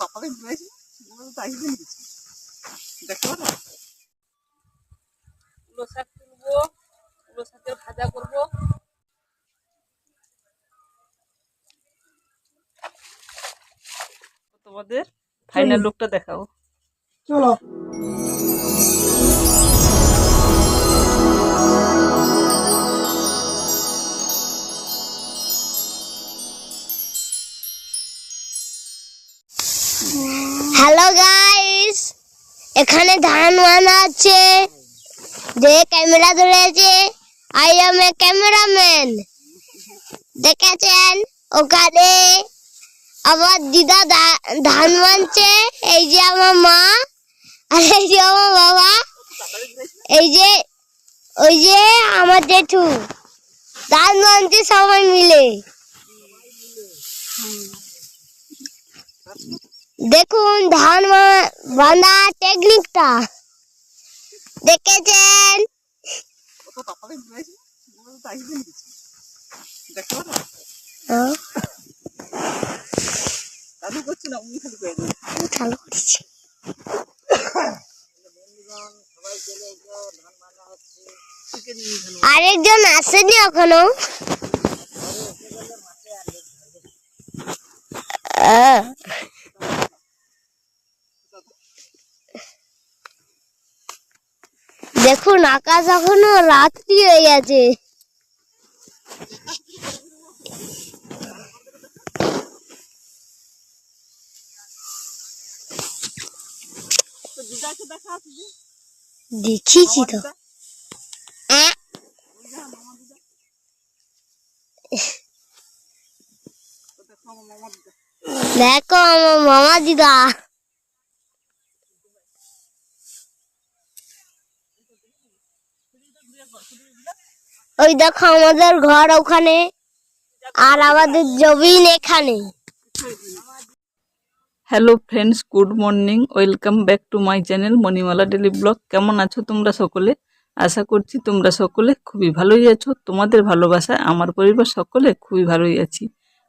সকালে ঘুরেছি তাই দিয়েছি দেখতে পারো। কুলো শাক তুলবো, কুলো শাকের ভাজা করবো। তোমাদের ফাইনাল লুকটা দেখাবো, চলো। হ্যালো গাইস, এখানে ধান বানা আছে, যে ক্যামেরা ধরেছে আই এম এ ক্যামেরাম্যান। দেখেছেন ওখানে আমার দিদা ধান বানছে, এই যে আমার মা আর এই যে আমার বাবা, এই যে ওই যে আমার জেঠু ধান বানছে সবাই মিলে। দেখুন ধান বাঁধা টেকনিকটা দেখেছেন। আরেকজন আসেনি এখনো। দেখুন আকাশ এখনো রাত্রি হয়ে গেছে। দেখিছি তো, দেখো আমার মামা দিদা। ওই দেখো আমাদের ঘর ওখানে আর আমাদের জমিন এখানে। Hello friends, good morning, welcome back to my channel Manimala daily blog. কেমন আছো তোমরা সকলে? আশা করছি তোমরা সকলে খুবই ভালোই আছো। তোমাদের ভালোবাসায় আমার পরিবার সকলে খুবই ভালোই আছি।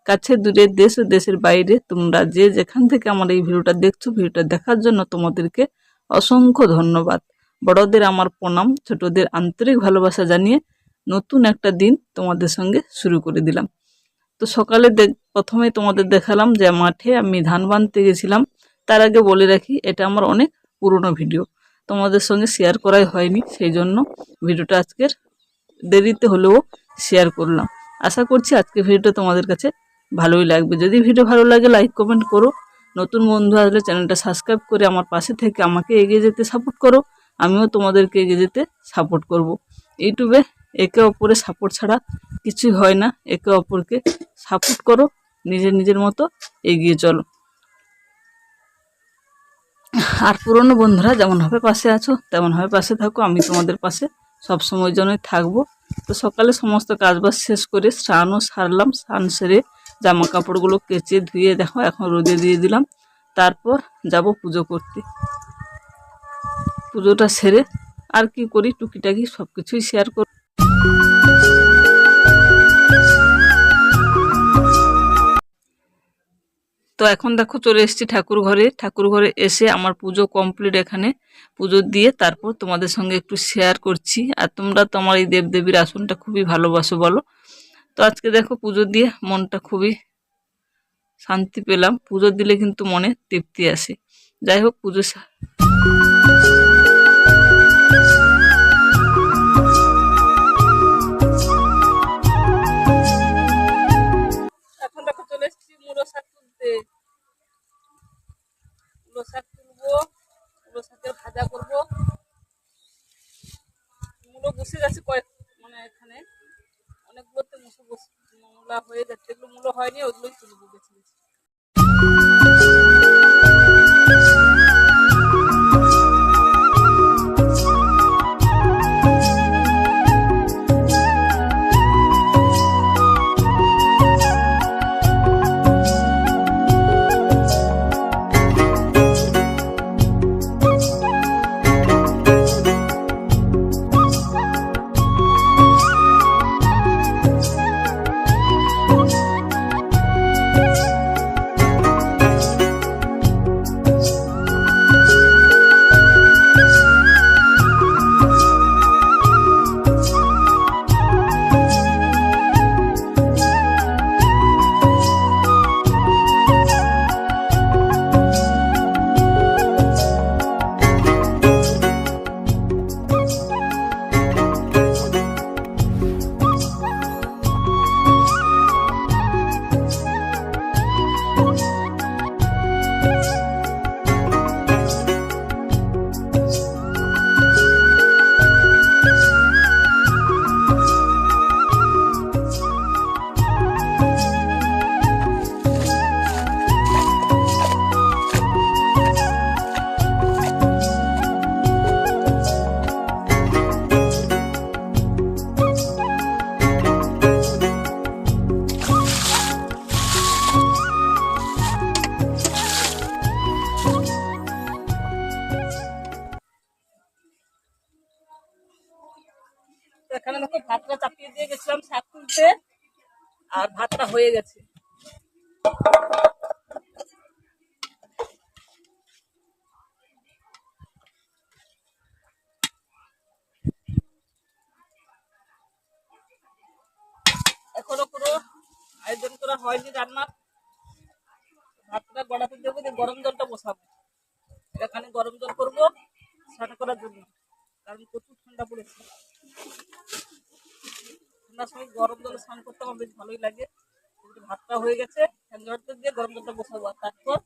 কাছে দূরে দেশ ও দেশের বাইরে তোমরা যে যেখান থেকে আমার এই ভিডিওটা দেখছো, ভিডিওটা দেখার জন্য তোমাদেরকে অসংখ্য ধন্যবাদ। বড়দের আমার প্রণাম, ছোটদের আন্তরিক ভালোবাসা জানিয়ে নতুন একটা দিন তোমাদের সঙ্গে শুরু করে দিলাম। তো সকালে প্রথমে তোমাদের দেখালাম যে মাঠে আমি ধান বানতে গেছিলাম। তার আগে বলে রাখি, এটা আমার অনেক পুরনো ভিডিও, তোমাদের সঙ্গে শেয়ার করাই হয়নি, সেই জন্য ভিডিওটা আজকের দেরিতে হলেও শেয়ার করলাম। আশা করছি আজকের ভিডিওটা তোমাদের কাছে ভালোই লাগবে। যদি ভিডিও ভালো লাগে লাইক কমেন্ট করো, নতুন বন্ধু আসলে চ্যানেলটা সাবস্ক্রাইব করে আমার পাশে থেকে আমাকে এগিয়ে যেতে সাপোর্ট করো, আমিও তোমাদেরকে এগিয়ে যেতে সাপোর্ট করব। ইউটিউবে একে অপরের সাপোর্ট ছাড়া কিছুই হয় না। একে অপরকে সাপোর্ট করো, নিজের মতো এগিয়ে চলো। আর পুরনো বন্ধুরা যেমনভাবে পাশে আছো তেমনভাবে পাশে থাকো, আমি তোমাদের পাশে সবসময় জন্যই থাকবো। তো সকালে সমস্ত কাজবাজ শেষ করে স্নানও সারলাম, স্নান সেরে জামা কাপড়গুলো কেচে ধুয়ে দেখো এখন রোদে দিয়ে দিলাম। তারপর যাব পুজো করতে। পুজোটা সেরে আর কি করি টুকিটাকি সব কিছুই শেয়ার করি। তো এখন দেখো চলে এসেছি ঠাকুর ঘরে এসে আমার পুজো কমপ্লিট। এখানে পুজো দিয়ে তারপর তোমাদের সঙ্গে একটু শেয়ার করছি। আর তোমরা তো আমার এই দেবদেবীর আসনটা খুবই ভালোবাসো বলো। তো আজকে দেখো পুজো দিয়ে মনটা খুবই শান্তি পেলাম। পুজো দিলে কিন্তু মনে তৃপ্তি আসে। যাই হোক পুজো এখন দেখো চলে এসেছি মুলো শাক তুলতে। কুলো শাক তুলবো, কুলো শাকের ভাজা করবো। মুলো বসে যাচ্ছে মানে এখানে অনেকগুলোতে মূলা হয়ে যাচ্ছে, এগুলো মূলো হয়নি, ওগুলোই তুলবো বেছে বেছে। এখানে দেখো ভাতটা চাপিয়ে দিয়ে গেছিলাম শাক তুলতে, আর ভাতটা হয়ে গেছে। এখনো কোনো আয়োজন করা হয়নি রান্নার। ভাতটা গড়াতে দেবো, দিয়ে গরম জলটা বসাবো। এখানে গরম জল করবো স্নান করার জন্য, কারণ প্রচুর ঠান্ডা পড়েছে। ঠান্ডার সময় গরম জলে স্নান করতে আমার বেশ ভালোই লাগে। ভাতটা হয়ে গেছে, ফ্যান ঝরতে দিয়ে গরম জলটা বসাবো। আর তারপর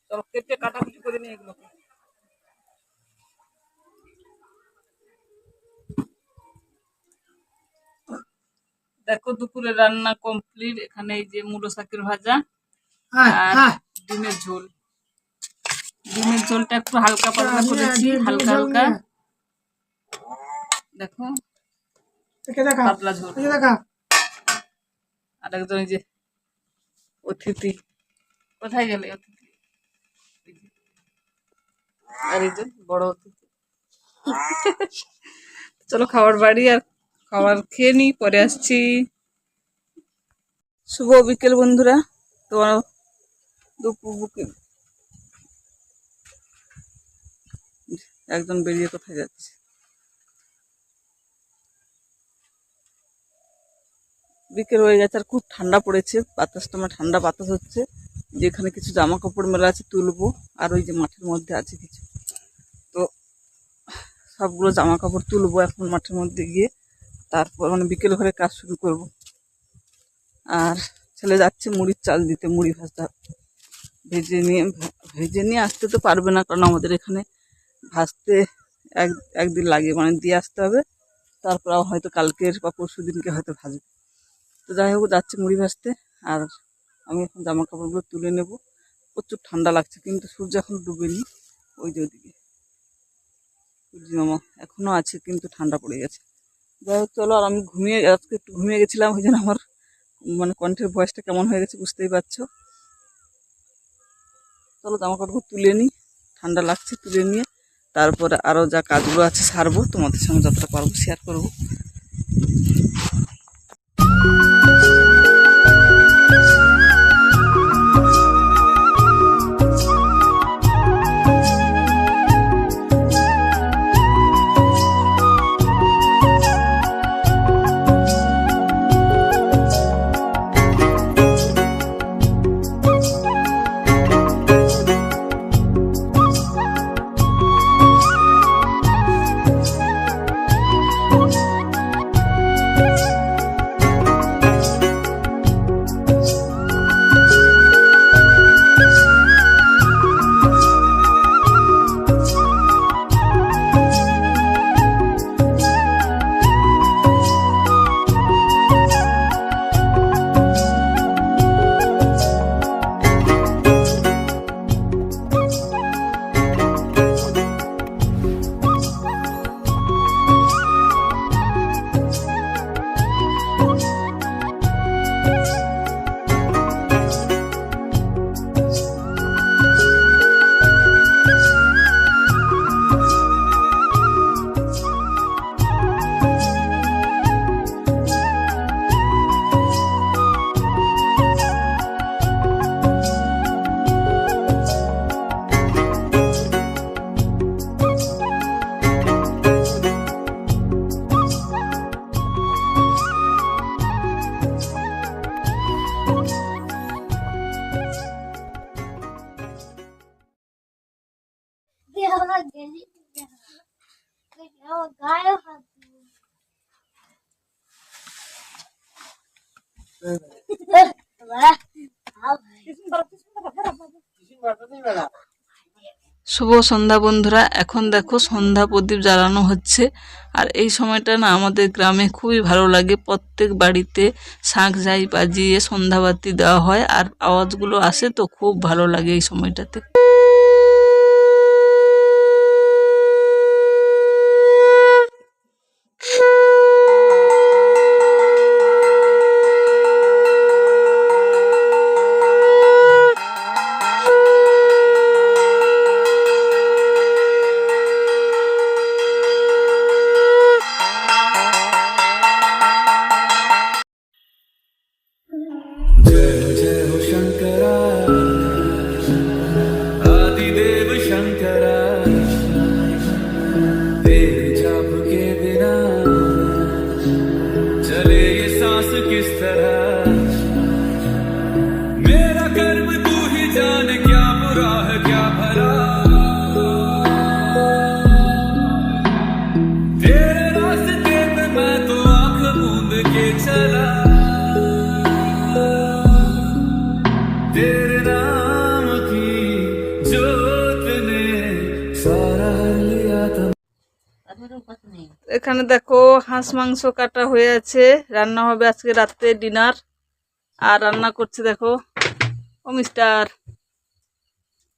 চলো কেটে কাটাকুটি করে নিয়ে এগুলোকে। দেখো দুপুরে রান্না কমপ্লিট। এখানে এই যে মূলো শাকের ভাজা আর ডিমের ঝোল। ডিমের ঝোলটা একটু হালকা পাতলা করেছি, হালকা হালকা। দেখো পাতলা ঝোল। আর একজন এই যে অতিথি, কোথায় গেলে অতিথি? আর এই যে বড় অতিথি। চলো খাবার বাড়ি, আর খাবার খেয়ে নি, পরে আসছি। শুভ বিকেল বন্ধুরা। তোমার দুপুর একজন বেরিয়ে কোথায় যাচ্ছে? বিকেল হয়ে গেছে আর খুব ঠান্ডা পড়েছে। বাতাসটা আমার ঠান্ডা বাতাস হচ্ছে। যেখানে কিছু জামা কাপড় মেলা আছে তুলবো, আর ওই যে মাঠের মধ্যে আছে কিছু, তো সবগুলো জামা কাপড় তুলবো এখন মাঠের মধ্যে গিয়ে। তারপর মানে বিকেল ঘরে কাজ শুরু করব। আর ছেলে যাচ্ছে মুড়ির চাল দিতে, মুড়ি ভাজা ভেজে নিয়ে আসতে তো পারবে না, কারণ আমাদের এখানে ভাজতে একদিন লাগে, মানে দিয়ে আসতে হবে। তারপর হয়তো কালকের বা পরশু দিনকে হয়তো ভাজবে। তো যাই হোক যাচ্ছে মুড়ি ভাজতে, আর আমি এখন জামা কাপড়গুলো তুলে নেব। প্রচুর ঠান্ডা লাগছে, কিন্তু সূর্য এখন ডুবেনি। ওই যে ওইদিকে সূর্য মামা এখনো আছে, কিন্তু ঠান্ডা পড়ে গেছে। যাই হোক চলো। আর আমি আজকে একটু ঘুমিয়ে গেছিলাম, ওই জন্য আমার মানে কণ্ঠের ভয়েসটা কেমন হয়ে গেছে বুঝতেই পারছো। চলো জামা কাপড় তুলে নিই, ঠান্ডা লাগছে। তুলে নিয়ে তারপরে আরও যা কাজগুলো আছে সারবো, তোমাদের সঙ্গে যতটা পারবো শেয়ার করবো। শুভ সন্ধ্যা বন্ধুরা। এখন দেখো সন্ধ্যা প্রদীপ জ্বালানো হচ্ছে। আর এই সময়টা না আমাদের গ্রামে খুবই ভালো লাগে। প্রত্যেক বাড়িতে শাঁখ যাই বাজিয়ে সন্ধ্যাবাতি দেওয়া হয়, আর আওয়াজগুলো আসে, তো খুব ভালো লাগে এই সময়টাতে। এখানে দেখো হাঁস মাংস কাটা হয়ে আছে, রান্না হবে আজকে রাত্রে ডিনার। আর রান্না করছে দেখো ও মিস্টার,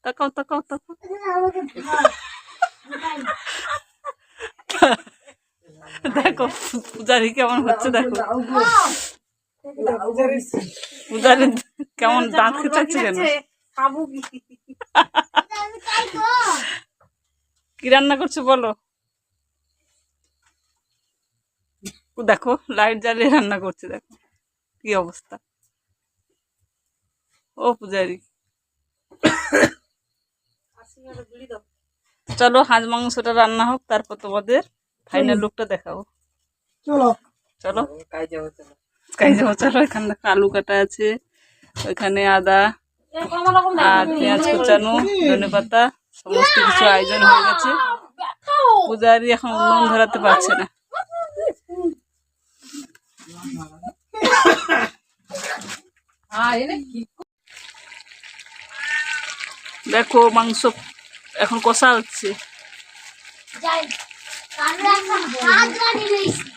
তাকাও তাকাও তাকাও। দেখো পূজারি কেমন হচ্ছে, দেখো পূজারি কেমন দাঁত খেচাচ্ছে কেন? খাবো কি? কি রান্না করছো বলো? ও দেখো লাইট জ্বালিয়ে রান্না করছে, দেখো কি অবস্থা। ও পূজারি, চলো হাঁস মাংসটা রান্না হোক, তারপর তোমাদের ফাইনাল লুকটা দেখাবো। চলো চলো কাজ যাবো। চলো এখানে দেখো আলু কাটা আছে, ওইখানে আদা আর পেঁয়াজ কুচানো, ধনে পাতা, সমস্ত কিছু আয়োজন হয়ে গেছে। পূজারি এখন উনুন ধরাতে পারছে না। দেখো মাংস এখন কষা হচ্ছে। যাই, কারণ একটা হাত বাড়ি রইছে।